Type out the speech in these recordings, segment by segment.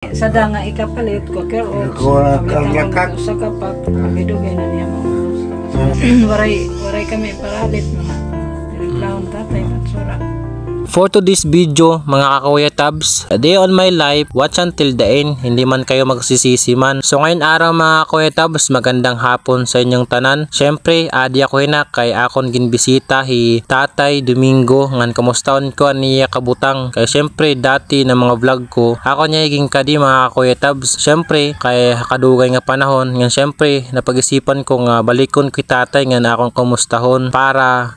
Sada nga ikapalit ko kaya sa kapat pagidugay na niya mo. Waray kami paralit mga reklamo tatay matsura. For today's video, mga kakuya tabs, a day on my life, watch until the end, hindi man kayo magsisisi man. So ngayon araw mga kakuya tabs, magandang hapon sa inyong tanan. Syempre, adi ako hinak kay akon ginbisita hi Tatay Domingo, ngan kamustawan ko niya kabutang. Kaya syempre, dati na mga vlog ko, ako niya higing kadi mga kakuya tabs. Syempre, kay kadugay nga panahon, ngan syempre, napag-isipan ko nga balikon kay tatay ngan akong kamustahon para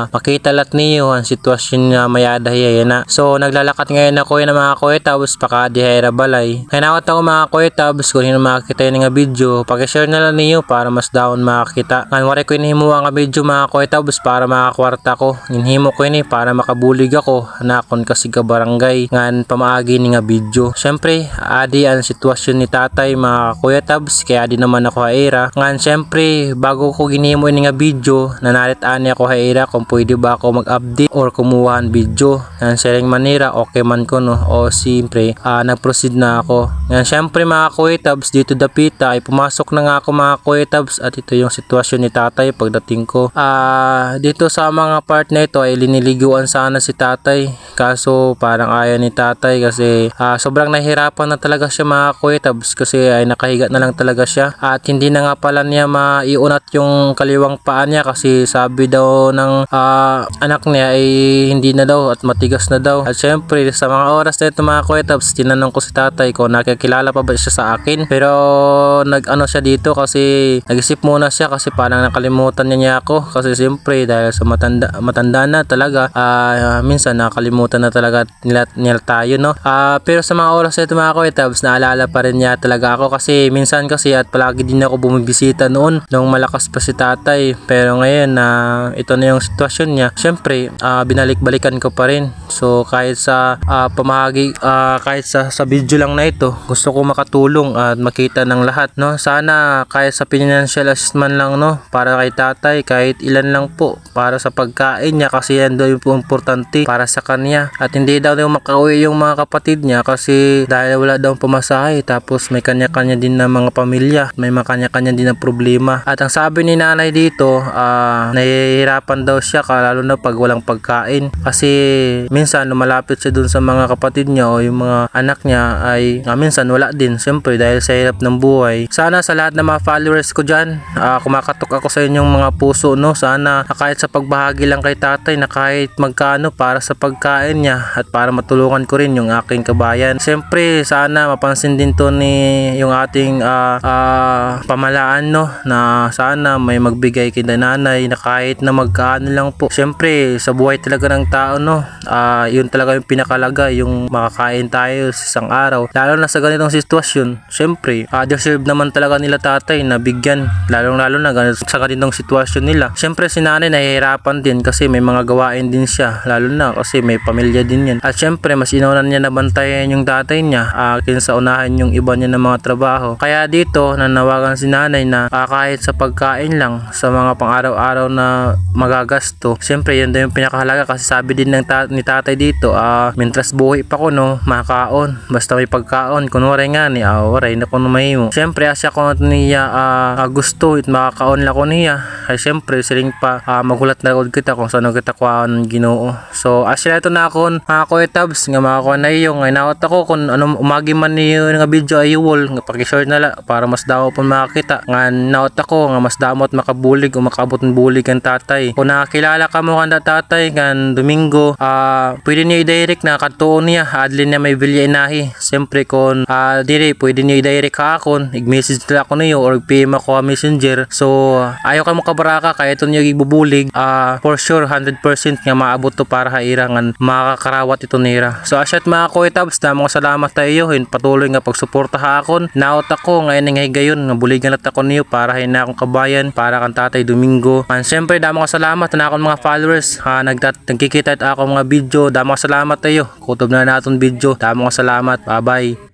makita lat niyo ang sitwasyon nga maya dahil na. So naglalakat ngayon ako yun mga kuya tabs paka dihera balay. Kaya nakot ako mga kuya tabs kung hindi makakita yun nga video, pag-share na lang niyo para mas down makakita. Ngan wari ko inhimuwa nga video mga kuya tabs para makakwarta ko. Inhimo ko yun para makabulig ako nakon kasi ka barangay ngan pamaagi ni nga video. Syempre adi ang sitwasyon ni tatay mga kuya tabs kaya adi naman ako haira. Ngan syempre bago ko ginhimo yun nga video nanalit ani ako haira kung pwede ba ako mag-update or kumuha video. Yan sharing manira okay man ko no o siyempre nag-proceed na ako. Yan syempre mga kuya tabs dito dapita ay pumasok na nga ako mga kuya tabs at ito yung sitwasyon ni tatay pagdating ko. Dito sa mga part na ito ay liniliguan sana si tatay kaso parang ayaw ni tatay kasi sobrang nahihirapan na talaga siya mga kuya tabs kasi ay nakahiga na lang talaga siya at hindi na nga pala niya maiunat yung kaliwang paa niya kasi sabi daw ng anak niya ay hindi na daw at matigas na daw. At syempre sa mga oras na ito mga kuya tabs tinanong ko si tatay kung nakikilala pa ba siya sa akin pero nag-ano siya dito kasi nag-isip muna siya kasi parang nakalimutan niya ako kasi syempre dahil sa matanda na talaga minsan nakalimutan na talaga nila tayo no. Pero sa mga oras na ito mga kuya tabs naalala pa rin niya talaga ako kasi minsan kasi at palagi din ako bumibisita noon nung malakas pa si tatay pero ngayon ito na yung sitwasyon niya syempre binalik-balikan ko pa rin. So kahit sa pamahagi kahit sa video lang na ito gusto ko makatulong at makita ng lahat no. Sana kahit sa financial assistance lang no para kay tatay kahit ilan lang po para sa pagkain niya kasi yan daw yung importante para sa kanya at hindi daw makauwi yung mga kapatid niya kasi dahil wala daw pamasahe tapos may kanya-kanya din na mga pamilya may mga kanya-kanya din na problema at ang sabi ni nanay dito nahihirapan daw siya lalo na pag walang pagkain kasi minsan lumalapit siya dun sa mga kapatid niya o yung mga anak niya ay minsan wala din siyempre dahil sa hirap ng buhay. Sana sa lahat ng mga followers ko dyan kumakatok ako sa inyong mga puso no. Sana kahit sa pagbahagi lang kay tatay na kahit magkano para sa pagkain niya at para matulungan ko rin yung aking kabayan. Siyempre sana mapansin din to ni yung ating pamalaan no na sana may magbigay kay nanay na kahit na magkano lang po. Siyempre sa buhay talaga ng tao no yun talaga yung pinakalaga yung makakain tayo sa isang araw lalo na sa ganitong sitwasyon. Syempre deserve naman talaga nila tatay na bigyan lalo na sa ganitong sitwasyon nila. Syempre si nanay nahihirapan din kasi may mga gawain din siya lalo na kasi may pamilya din yan at syempre mas inunan niya nabantayan yung tatay niya kinsa unahan yung iba niya ng mga trabaho. Kaya dito nanawagan si nanay na kahit sa pagkain lang sa mga pang araw-araw na magagasto syempre yun daw yung pinakahalaga kasi sabi din ni tatay dito mientras buhay pa ko no makaon basta may pagkaon kunwari nga ni waray na kuno mahimo syempre asya ko niya gusto it makakaon la ko niya ay syempre siling pa magulat na gud kita kung saan kita kuan Ginoo. So asya ito na akon mga kuya tabs nga makakuha na iyo ngay naot ako kung ano umagi man niyo nga video ay wall nga paki-share na la para mas daw pon makakita nga naot ako nga mas damot makabulig o makabot ng bulig ang tatay kung nakakilala ka mo kanda tatay kan Domingo pwede niyo i-direct na katuon niya adlin niya may bilya inahi siyempre kung dire pwede niyo i-direct ka akon i-message nila ako niyo or PM ako messenger. So ayaw ka mo kabaraka kaya ito niyo ibubulig for sure 100% nga maabot to para hairangan makakarawat ito nira. So asyat mga kuya tabs na mga salamat tayo patuloy nga pagsuporta ha akon naot ako ngayon nga higayon nga buligan lat ako niyo para hay na akong kabayan para kan Tatay Domingo and siyempre damo ka salamat na akong mga followers nagkikita at ako mga video damo ka salamat tayo kutob na naton video damo ka salamat bye bye.